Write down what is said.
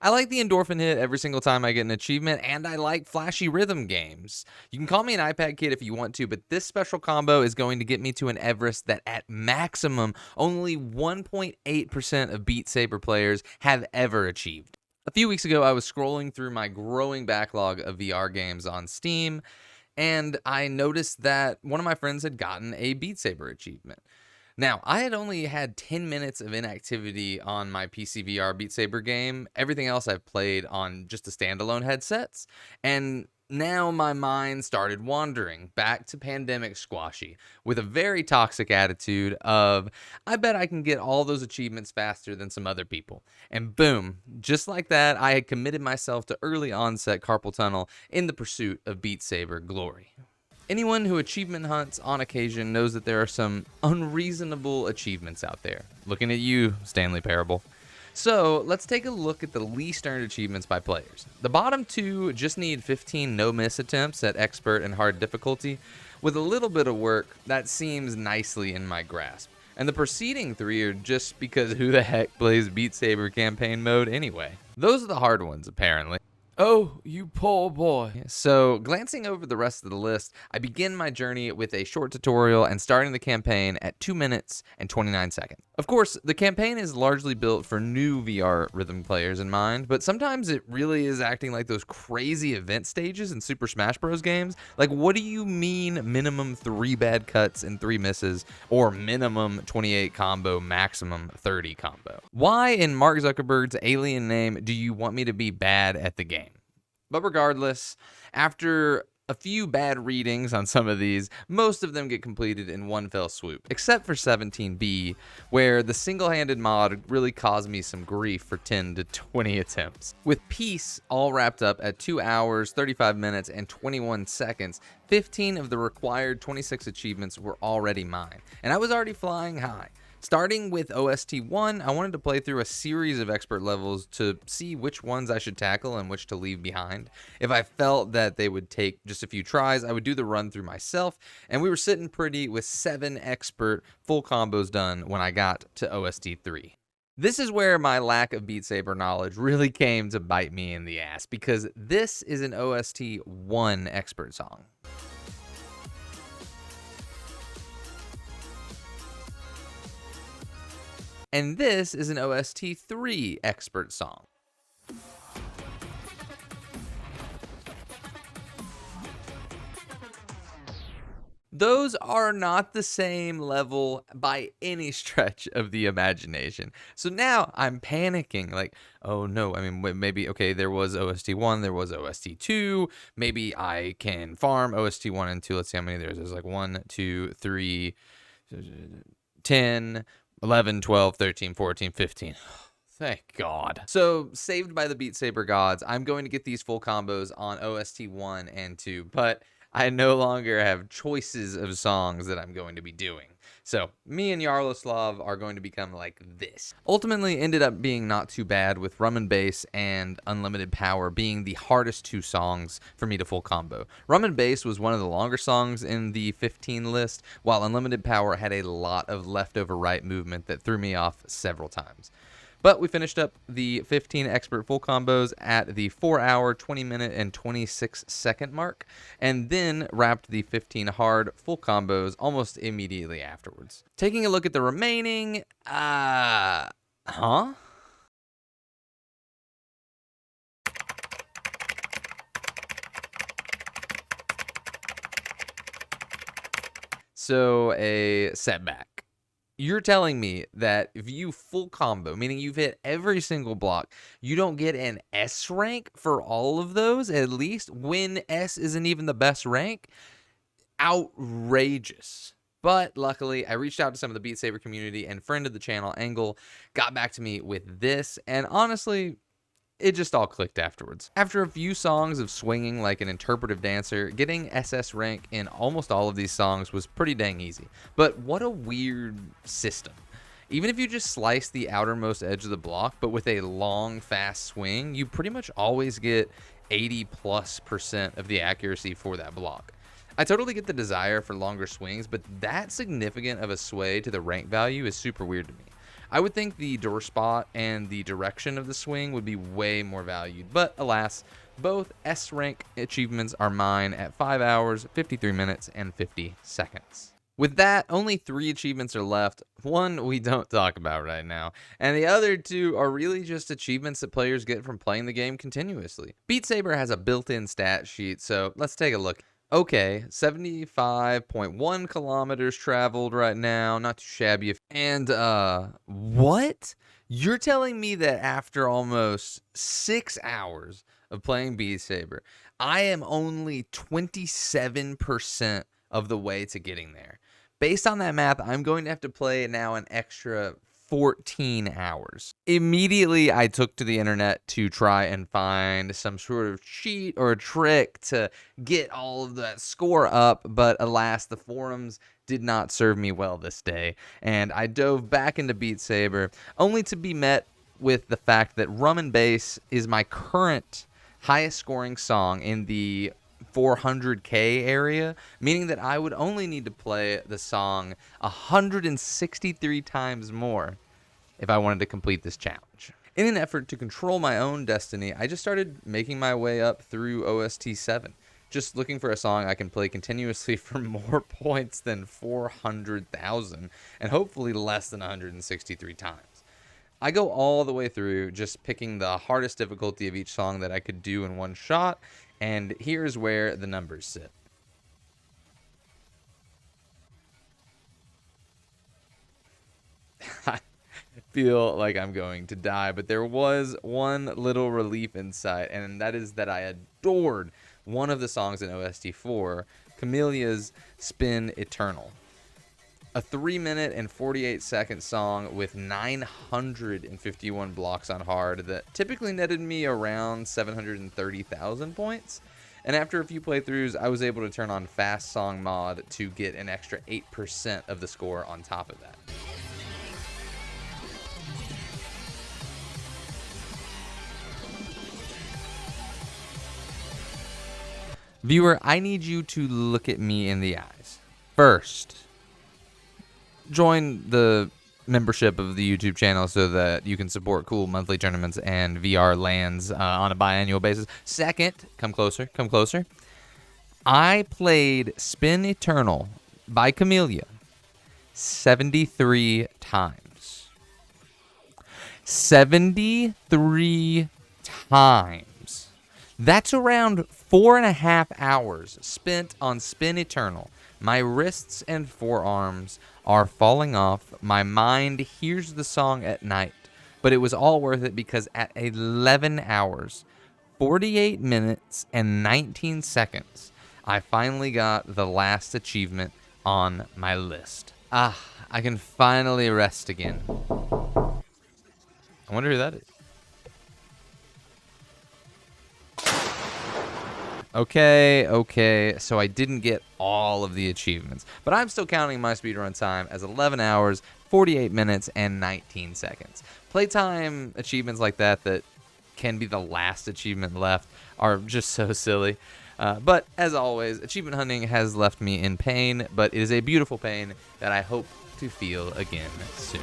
I like the endorphin hit every single time I get an achievement, and I like flashy rhythm games. You can call me an iPad kid if you want to, but this special combo is going to get me to an Everest that at maximum only 1.8% of Beat Saber players have ever achieved. A few weeks ago, I was scrolling through my growing backlog of VR games on Steam, and I noticed that one of my friends had gotten a Beat Saber achievement. Now, I had only had 10 minutes of inactivity on my PC VR Beat Saber game. Everything else I've played on just the standalone headsets. And now my mind started wandering back to Pandemic Squashy with a very toxic attitude of, I bet I can get all those achievements faster than some other people. And boom, just like that, I had committed myself to early onset carpal tunnel in the pursuit of Beat Saber glory. Anyone who achievement hunts on occasion knows that there are some unreasonable achievements out there. Looking at you, Stanley Parable. So let's take a look at the least earned achievements by players. The bottom two just need 15 no-miss attempts at expert and hard difficulty. With a little bit of work, that seems nicely in my grasp. And the preceding three are just because who the heck plays Beat Saber campaign mode anyway? Those are the hard ones, apparently. Oh, you poor boy. So, glancing over the rest of the list, I begin my journey with a short tutorial and starting the campaign at 2 minutes and 29 seconds. Of course, the campaign is largely built for new VR rhythm players in mind, but sometimes it really is acting like those crazy event stages in Super Smash Bros. Games. Like, what do you mean minimum 3 bad cuts and 3 misses, or minimum 28 combo, maximum 30 combo? Why in Mark Zuckerberg's alien name do you want me to be bad at the game? But regardless, after a few bad readings on some of these, most of them get completed in one fell swoop, except for 17B, where the single-handed mod really caused me some grief for 10 to 20 attempts. With Peace all wrapped up at 2 hours, 35 minutes, and 21 seconds, 15 of the required 26 achievements were already mine, and I was already flying high. Starting with OST 1, I wanted to play through a series of expert levels to see which ones I should tackle and which to leave behind. If I felt that they would take just a few tries, I would do the run through myself, and we were sitting pretty with 7 expert full combos done when I got to OST 3. This is where my lack of Beat Saber knowledge really came to bite me in the ass, because this is an OST 1 expert song. And this is an OST 3 expert song. Those are not the same level by any stretch of the imagination. So now I'm panicking, like, oh no, I mean, maybe, okay, there was OST 1, there was OST 2, maybe I can farm OST 1 and 2. Let's see how many there's like 1, 2, 3, 10, 11, 12, 13, 14, 15. Thank God. So, saved by the Beat Saber gods, I'm going to get these full combos on OST 1 and 2, but I no longer have choices of songs that I'm going to be doing. So, me and Yaroslav are going to become like this. Ultimately, ended up being not too bad, with Rum and Bass and Unlimited Power being the hardest 2 songs for me to full combo. Rum and Bass was one of the longer songs in the 15 list, while Unlimited Power had a lot of leftover right movement that threw me off several times. But we finished up the 15 expert full combos at the 4 hour, 20 minute, and 26 second mark, and then wrapped the 15 hard full combos almost immediately afterwards. Taking a look at the remaining, So, a setback. You're telling me that if you full combo, meaning you've hit every single block, you don't get an S rank for all of those, at least, when S isn't even the best rank? Outrageous. But luckily, I reached out to some of the Beat Saber community, and friend of the channel, Angle, got back to me with this, and honestly, it just all clicked afterwards. After a few songs of swinging like an interpretive dancer, getting SS rank in almost all of these songs was pretty dang easy. But what a weird system. Even if you just slice the outermost edge of the block, but with a long, fast swing, you pretty much always get 80+% of the accuracy for that block. I totally get the desire for longer swings, but that significant of a sway to the rank value is super weird to me. I would think the door spot and the direction of the swing would be way more valued, but alas, both S rank achievements are mine at 5 hours, 53 minutes, and 50 seconds. With that, only 3 achievements are left. One we don't talk about right now, and the other 2 are really just achievements that players get from playing the game continuously. Beat Saber has a built-in stat sheet, so let's take a look. Okay, 75.1 kilometers traveled right now, not too shabby. And, what? You're telling me that after almost 6 hours of playing Beat Saber, I am only 27% of the way to getting there. Based on that math, I'm going to have to play now an extra 14 hours. Immediately, I took to the internet to try and find some sort of cheat or trick to get all of that score up, but alas, the forums did not serve me well this day, and I dove back into Beat Saber, only to be met with the fact that Rum and Bass is my current highest scoring song in the 400k area, meaning that I would only need to play the song 163 times more if I wanted to complete this challenge. In an effort to control my own destiny, I just started making my way up through OST 7, just looking for a song I can play continuously for more points than 400,000 and hopefully less than 163 times. I go all the way through, just picking the hardest difficulty of each song that I could do in one shot, and here's where the numbers sit. I feel like I'm going to die, but there was one little relief in sight, and that is that I adored one of the songs in OST 4, Camellia's Spin Eternal. A 3-minute and 48-second song with 951 blocks on hard that typically netted me around 730,000 points. And after a few playthroughs, I was able to turn on Fast Song Mod to get an extra 8% of the score on top of that. Viewer, I need you to look at me in the eyes. First, join the membership of the YouTube channel so that you can support cool monthly tournaments and VR lands on a biannual basis. Second, come closer, come closer. I played Spin Eternal by Camellia 73 times. 73 times. That's around 4.5 hours spent on Spin Eternal. My wrists and forearms are falling off. My mind hears the song at night. But it was all worth it because at 11 hours, 48 minutes, and 19 seconds, I finally got the last achievement on my list. I can finally rest again. I wonder who that is. Okay, so I didn't get all of the achievements, but I'm still counting my speedrun time as 11 hours, 48 minutes, and 19 seconds. Playtime achievements like that can be the last achievement left are just so silly. But as always, achievement hunting has left me in pain, but it is a beautiful pain that I hope to feel again soon.